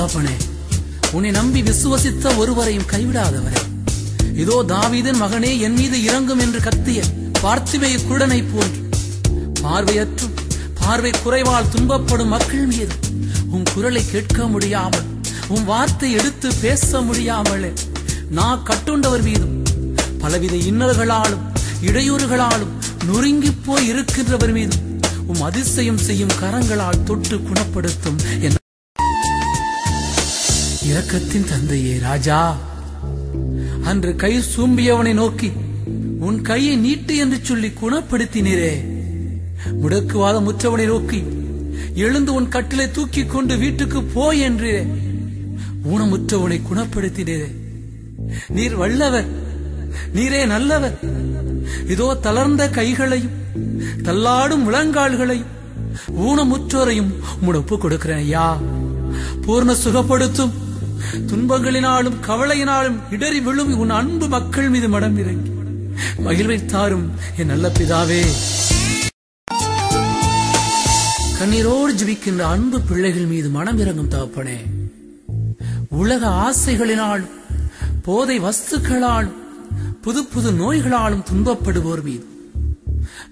தகப்பனே, உன்னை நம்பி விசுவசித்த ஒருவரையும் கைவிடாதவரே, இதோ தாவீதின் மகனே என் மீது இறங்கும் என்று கத்திய பார்த்திபேய குருடனை போன்று பார்வையற்றும் பார்வை குறைவால் துன்பப்படும் மக்கள் மீது உன் குரலை கேட்க முடியாமல், உன் வார்த்தை எடுத்து பேச முடியாமலே நான் கட்டுண்டவர் மீதும் பலவித இன்னல்களாலும் இடையூறுகளாலும் நொறுங்கி போய் இருக்கின்றவர் மீதும் உம் அதிசயம் செய்யும் கரங்களால் தொட்டு குணப்படுத்தும் என் இரக்கத்தின் தந்தையே ராஜா, அன்று கை சூம்பியவனை நோக்கி உன் கையை நீட்டு என்று சொல்லி குணப்படுத்தினீரே. முடக்குவாத முற்றவனை நோக்கி எழுந்து உன் கட்டிலை தூக்கி கொண்டு வீட்டுக்கு போய் என்றே ஊனமுற்றவனை குணப்படுத்தினீரே. நீர் வல்லவர், நீரே நல்லவர். இதோ தளர்ந்த கைகளையும் தள்ளாடும் முழங்கால்களையும் ஊனமுற்றோரையும் உம்முடன் ஒப்புக் கொடுக்கிறேன் ஐயா. பூர்ண சுகப்படுத்தும் துன்பங்களினாலும் கவலையினாலும் இடறி விழும் உன் அன்பு மக்கள் மீது மனம் இறங்கி மகிழ்வை தாரும் என் நல்ல பிதாவே. கண்ணீரோடு ஜெபிக்கின்ற அன்பு பிள்ளைகள் மீது மனம் இறங்கும் தகப்பனே, உலக ஆசைகளினாலும் போதை வஸ்துக்களாலும் புது புது நோய்களாலும் துன்பப்படுவோர் மீது,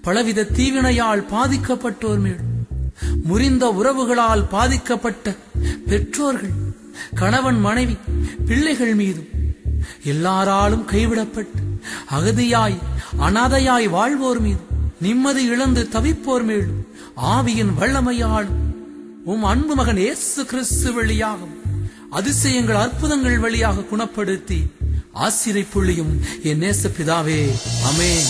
பலவித தீவினையால் பாதிக்கப்பட்டோர் மீது, முறிந்த உறவுகளால் பாதிக்கப்பட்ட பெற்றோர்கள், கணவன் மனைவி பிள்ளைகள் மீதும், எல்லாராலும் கைவிடப்பட்டு அகதியாய் அனாதையாய் வாழ்வோர் மீது, நிம்மதி இழந்து தவிப்போர் மேலும் ஆவியின் வல்லமையாலும் உம் அன்பு மகன் இயேசு கிறிஸ்து வழியாகும் அதிசயங்கள் அற்புதங்கள் வழியாக குணப்படுத்தி ஆசீர்வதியும் என் நேச பிதாவே. ஆமென்.